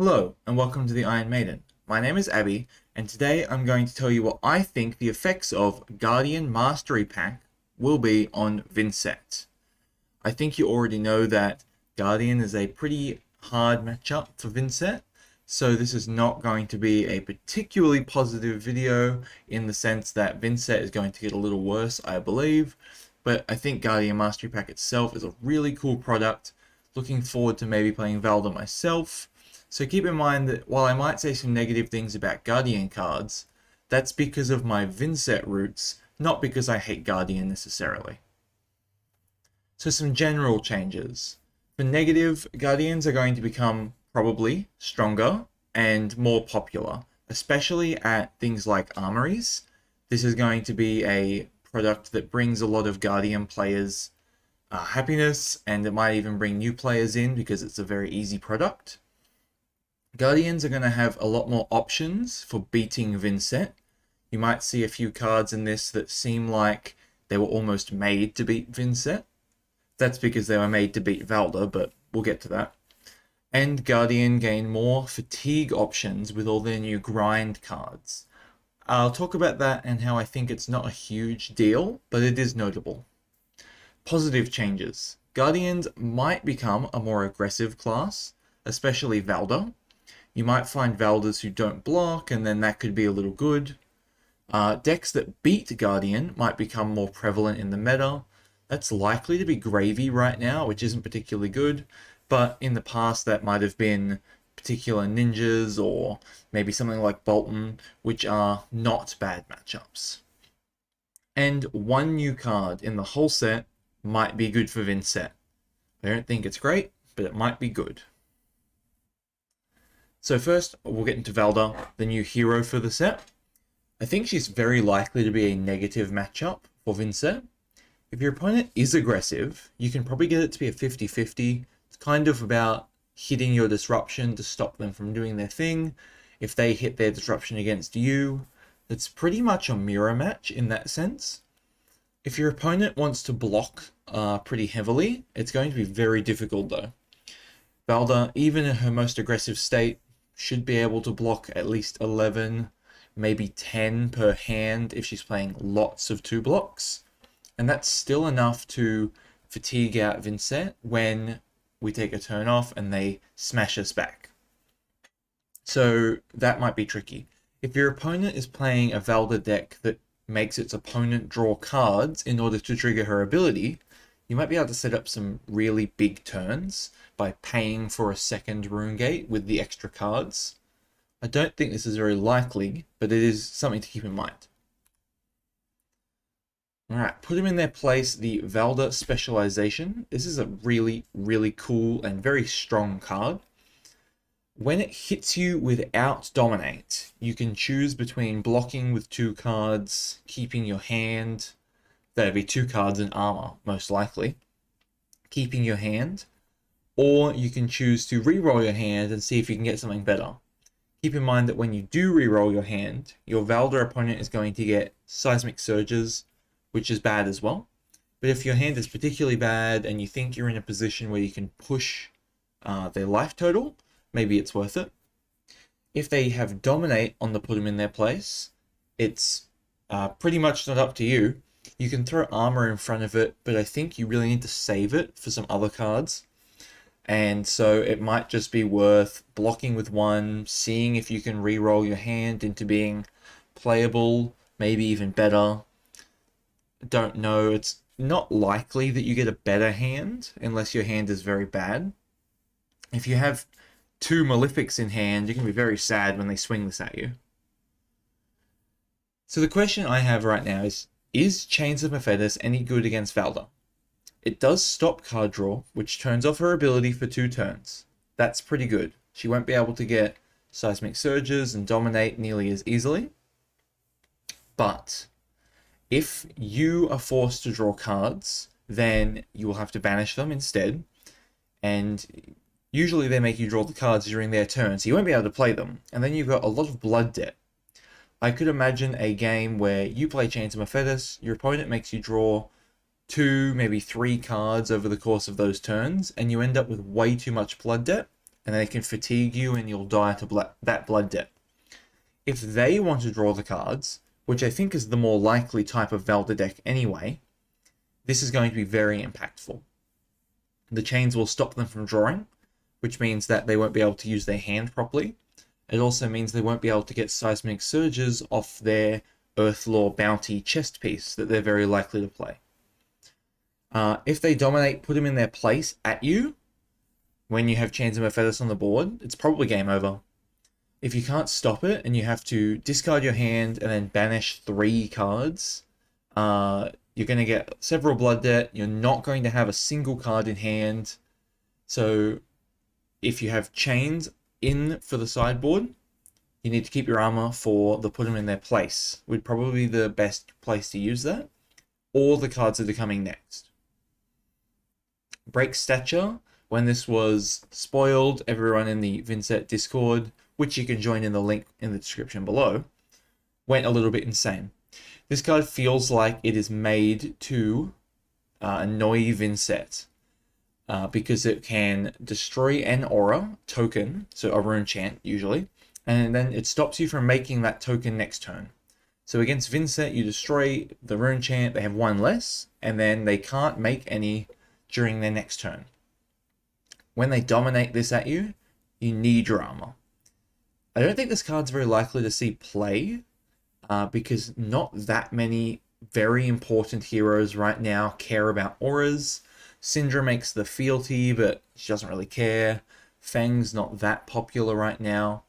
Hello, and welcome to the Iron Maiden. My name is Abby, and today I'm going to tell you what I think the effects of Guardian Mastery Pack will be on Vynnset. I think you already know that Guardian is a pretty hard matchup for Vynnset, so this is not going to be a particularly positive video in the sense that Vynnset is going to get a little worse, I believe, but I think Guardian Mastery Pack itself is a really cool product. Looking forward to maybe playing Valda myself. So keep in mind that while I might say some negative things about Guardian cards, that's because of my Vynnset roots, not because I hate Guardian necessarily. So some general changes. For negative, Guardians are going to become probably stronger and more popular, especially at things like armories. This is going to be a product that brings a lot of Guardian players happiness, and it might even bring new players in because it's a very easy product. Guardians are going to have a lot more options for beating Vynnset. You might see a few cards in this that seem like they were almost made to beat Vynnset. That's because they were made to beat Valda, but we'll get to that. And Guardian gain more fatigue options with all their new grind cards. I'll talk about that and how I think it's not a huge deal, but it is notable. Positive changes. Guardians might become a more aggressive class, especially Valda. You might find Valdas who don't block, and then that could be a little good. Decks that beat Guardian might become more prevalent in the meta. That's likely to be gravy right now, which isn't particularly good, but in the past that might have been particular ninjas or maybe something like Bolton, which are not bad matchups. And one new card in the whole set might be good for Vynnset. I don't think it's great, but it might be good. So first, we'll get into Valda, the new hero for the set. I think she's very likely to be a negative matchup for Vynnset. If your opponent is aggressive, you can probably get it to be a 50-50. It's kind of about hitting your disruption to stop them from doing their thing. If they hit their disruption against you, it's pretty much a mirror match in that sense. If your opponent wants to block pretty heavily, it's going to be very difficult though. Valda, even in her most aggressive state, should be able to block at least 11, maybe 10 per hand if she's playing lots of 2 blocks. And that's still enough to fatigue out Vynnset when we take a turn off and they smash us back. So that might be tricky. If your opponent is playing a Valda deck that makes its opponent draw cards in order to trigger her ability, you might be able to set up some really big turns by paying for a second rune gate with the extra cards. I don't think this is very likely, but it is something to keep in mind. Alright, put them in their place, the Valda Specialization. This is a really, really cool and very strong card. When it hits you without Dominate, you can choose between blocking with 2 cards, keeping your hand. That'd be 2 cards in armor, most likely. Keeping your hand. Or you can choose to re-roll your hand and see if you can get something better. Keep in mind that when you do re-roll your hand, your Valda opponent is going to get Seismic Surges, which is bad as well. But if your hand is particularly bad and you think you're in a position where you can push their life total, maybe it's worth it. If they have Dominate on the put them in their place, it's pretty much not up to you. You can throw armor in front of it, but I think you really need to save it for some other cards. And so it might just be worth blocking with 1, seeing if you can re-roll your hand into being playable, maybe even better. Don't know. It's not likely that you get a better hand unless your hand is very bad. If you have 2 Malefics in hand, you can be very sad when they swing this at you. So the question I have right now is Chains of Mephitis any good against Valda? It does stop card draw, which turns off her ability for 2 turns. That's pretty good. She won't be able to get Seismic Surges and Dominate nearly as easily. But if you are forced to draw cards, then you will have to banish them instead. And usually they make you draw the cards during their turn, so you won't be able to play them. And then you've got a lot of blood debt. I could imagine a game where you play Chains of Mephitis, your opponent makes you draw 2, maybe 3 cards over the course of those turns, and you end up with way too much blood debt, and they can fatigue you and you'll die to that blood debt. If they want to draw the cards, which I think is the more likely type of Valda deck anyway, this is going to be very impactful. The chains will stop them from drawing, which means that they won't be able to use their hand properly. It also means they won't be able to get seismic surges off their Earthlore Bounty chest piece that they're very likely to play. If they dominate, put them in their place at you, when you have Chains of Mephetis on the board, it's probably game over. If you can't stop it and you have to discard your hand and then banish 3 cards, you're going to get several blood debt. You're not going to have a single card in hand. So if you have chains in for the sideboard, you need to keep your armor for the put them in their place. Would probably be the best place to use that. Or the cards that are coming next. Break Stature. When this was spoiled, everyone in the Vynnset Discord, which you can join in the link in the description below, went a little bit insane. This card feels like it is made to annoy Vynnset because it can destroy an aura token, so a rune chant usually, and then it stops you from making that token next turn. So against Vynnset, you destroy the rune chant, they have 1 less, and then they can't make any during their next turn. When they dominate this at you, you need your armor. I don't think this card's very likely to see play because not that many very important heroes right now care about auras. Syndra makes the fealty, but she doesn't really care. Fang's not that popular right now.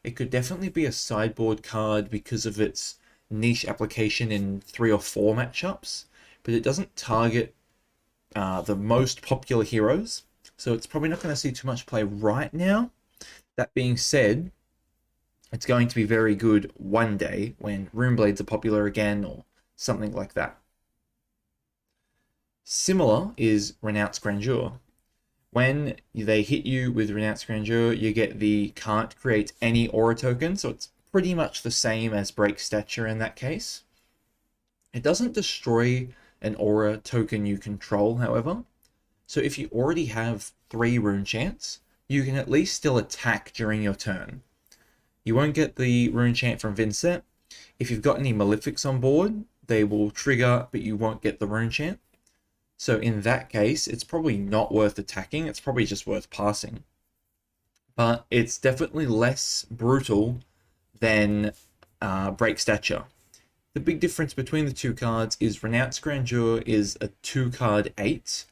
It could definitely be a sideboard card because of its niche application in 3 or 4 matchups, but it doesn't target the most popular heroes. So it's probably not going to see too much play right now. That being said, it's going to be very good one day when Runeblades are popular again or something like that. Similar is Renounce Grandeur. When they hit you with Renounce Grandeur, you get the can't create any aura token, so it's pretty much the same as Break Stature in that case. It doesn't destroy an aura token you control, however. So if you already have 3 rune chants, you can at least still attack during your turn. You won't get the rune chant from Vynnset. If you've got any Malefics on board, they will trigger, but you won't get the rune chant. So in that case, it's probably not worth attacking. It's probably just worth passing. But it's definitely less brutal than Break Stature. The big difference between the 2 cards is Renounce Grandeur is a 2-card 8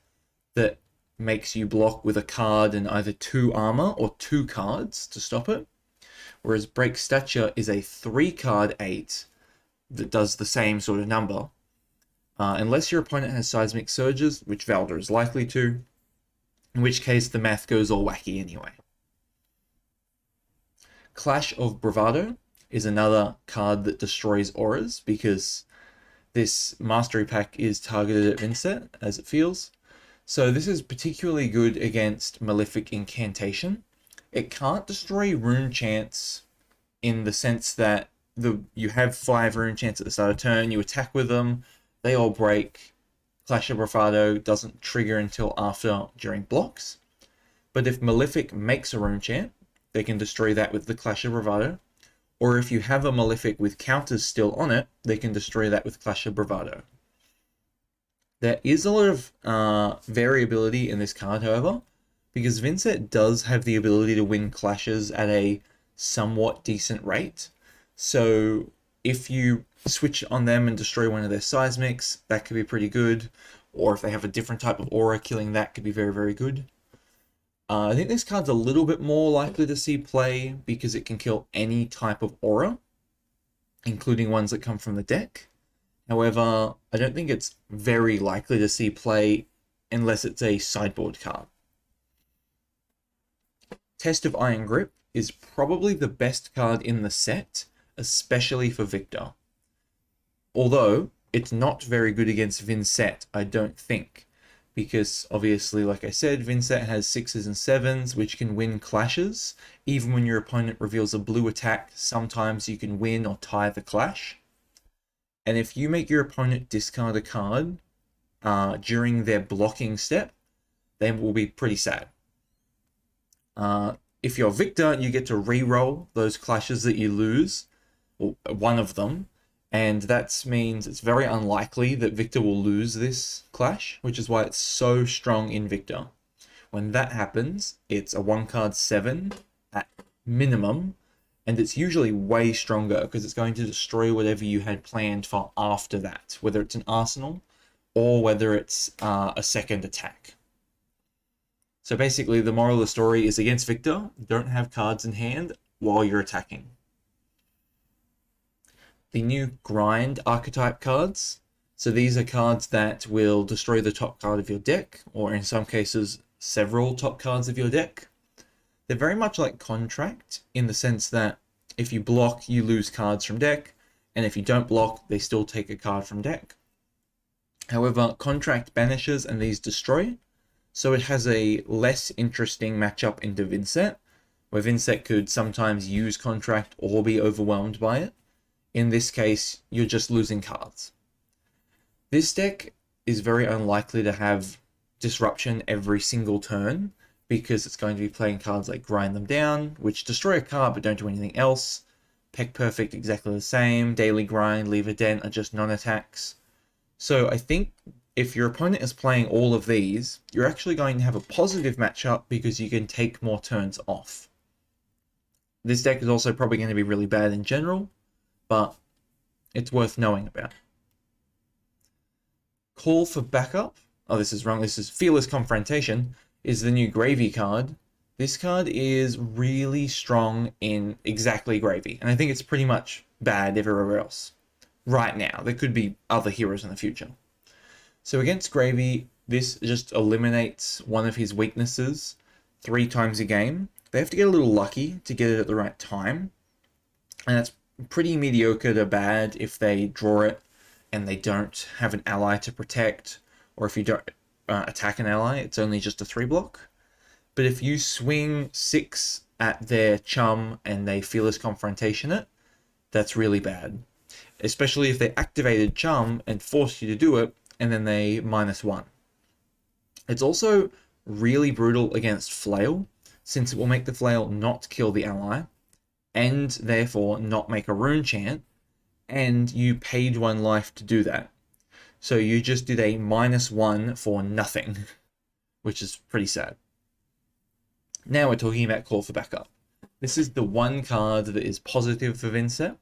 that makes you block with a card and either 2 armor or 2 cards to stop it. Whereas Break Stature is a 3-card 8 that does the same sort of number. Unless your opponent has Seismic Surges, which Valda is likely to, in which case the math goes all wacky anyway. Clash of Bravado is another card that destroys auras because this Mastery Pack is targeted at Vynnset, as it feels. So this is particularly good against Malefic Incantation. It can't destroy rune chants in the sense that you have 5 rune chants at the start of turn, you attack with them, they all break. Clash of Bravado doesn't trigger until after during blocks. But if Malefic makes a rune chant, they can destroy that with the Clash of Bravado. Or if you have a Malefic with counters still on it, they can destroy that with Clash of Bravado. There is a lot of variability in this card, however, because Vynnset does have the ability to win clashes at a somewhat decent rate. So if you switch on them and destroy one of their seismics, that could be pretty good. Or if they have a different type of aura, killing that could be very, very good. I think this card's a little bit more likely to see play because it can kill any type of aura, including ones that come from the deck. However, I don't think it's very likely to see play unless it's a sideboard card. Test of Iron Grip is probably the best card in the set, especially for Victor. Although, it's not very good against Vynnset, I don't think. Because, obviously, like I said, Vynnset has 6s and 7s, which can win clashes. Even when your opponent reveals a blue attack, sometimes you can win or tie the clash. And if you make your opponent discard a card during their blocking step, they will be pretty sad. If you're Victor, you get to re-roll those clashes that you lose, or one of them, and that means it's very unlikely that Victor will lose this clash, which is why it's so strong in Victor. When that happens, it's a 1-card 7 at minimum, and it's usually way stronger because it's going to destroy whatever you had planned for after that, whether it's an arsenal or whether it's a second attack. So basically, the moral of the story is against Victor, don't have cards in hand while you're attacking. The new grind archetype cards. So these are cards that will destroy the top card of your deck, or in some cases, several top cards of your deck. They're very much like Contract in the sense that if you block, you lose cards from deck, and if you don't block, they still take a card from deck. However, Contract banishes and these destroy, so it has a less interesting matchup into Vynnset, where Vynnset could sometimes use Contract or be overwhelmed by it. In this case, you're just losing cards. This deck is very unlikely to have disruption every single turn, because it's going to be playing cards like Grind Them Down, which destroy a card but don't do anything else. Peck Perfect, exactly the same. Daily Grind, Leave a Dent are just non-attacks. So I think if your opponent is playing all of these, you're actually going to have a positive matchup because you can take more turns off. This deck is also probably going to be really bad in general, but it's worth knowing about. Call for Backup. Oh, this is wrong. This is Fearless Confrontation, is the new Gravy card. This card is really strong in exactly Gravy, and I think it's pretty much bad everywhere else. Right now, there could be other heroes in the future. So against Gravy, this just eliminates one of his weaknesses 3 times a game. They have to get a little lucky to get it at the right time, and that's pretty mediocre to bad if they draw it and they don't have an ally to protect, or if you don't attack an ally, it's only just a 3-block. But if you swing 6 at their chum and they Fearless Confrontation it, that's really bad. Especially if they activated chum and forced you to do it, and then they -1. It's also really brutal against Flail, since it will make the Flail not kill the ally, and therefore not make a rune chant, and you paid 1 life to do that. So you just did a -1 for nothing, which is pretty sad. Now we're talking about Call for Backup. This is the one card that is positive for Vynnset.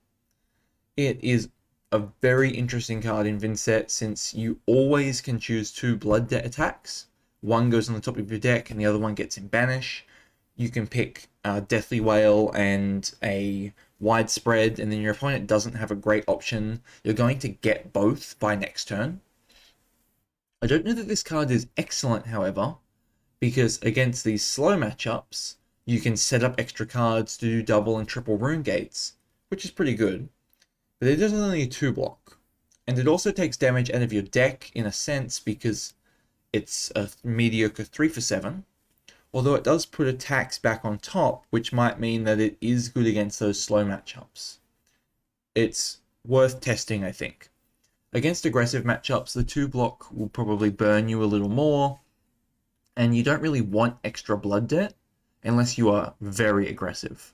It is a very interesting card in Vynnset since you always can choose 2 Blood Debt attacks. One goes on the top of your deck and the other one gets in Banish. You can pick Deathly Wail and a Widespread, and then your opponent doesn't have a great option. You're going to get both by next turn. I don't know that this card is excellent, however, because against these slow matchups, you can set up extra cards to do double and triple rune gates, which is pretty good. But it is only a 2-block, and it also takes damage out of your deck in a sense because it's a mediocre 3 for 7. Although it does put attacks back on top, which might mean that it is good against those slow matchups. It's worth testing, I think. Against aggressive matchups, the 2-block will probably burn you a little more, and you don't really want extra Blood Debt unless you are very aggressive.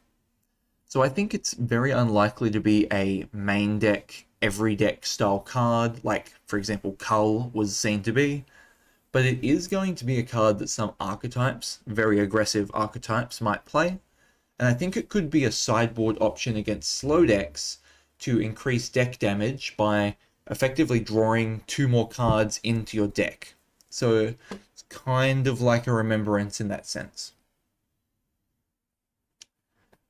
So I think it's very unlikely to be a main deck, every deck style card, like, for example, Cull was seen to be. But it is going to be a card that some archetypes, very aggressive archetypes, might play. And I think it could be a sideboard option against slow decks to increase deck damage by effectively drawing 2 more cards into your deck. So it's kind of like a remembrance in that sense.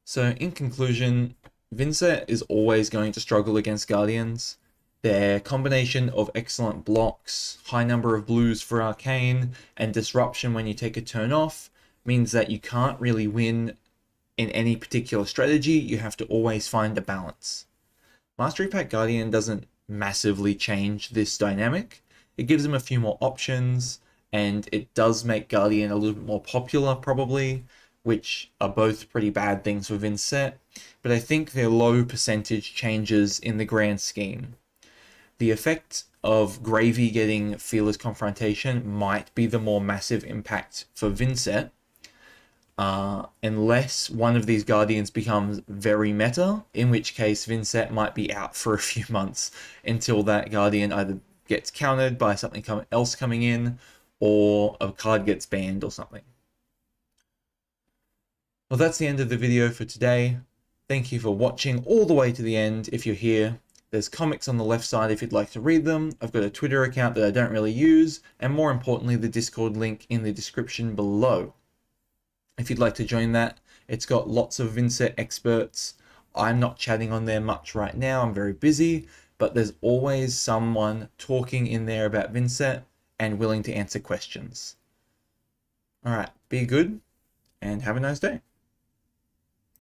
So in conclusion, Vynnset is always going to struggle against Guardians. Their combination of excellent blocks, high number of blues for Arcane, and disruption when you take a turn off means that you can't really win in any particular strategy. You have to always find a balance. Mastery Pack Guardian doesn't massively change this dynamic. It gives them a few more options, and it does make Guardian a little bit more popular probably, which are both pretty bad things for Vynnset, but I think they're low percentage changes in the grand scheme. The effect of Gravy getting Fearless Confrontation might be the more massive impact for Vynnset. unless one of these guardians becomes very meta, in which case Vynnset might be out for a few months until that guardian either gets countered by something else coming in, or a card gets banned or something. Well, that's the end of the video for today. Thank you for watching all the way to the end if you're here. There's comics on the left side if you'd like to read them. I've got a Twitter account that I don't really use, and more importantly, the Discord link in the description below. If you'd like to join that, it's got lots of Vynnset experts. I'm not chatting on there much right now, I'm very busy, but there's always someone talking in there about Vynnset and willing to answer questions. Alright, be good and have a nice day.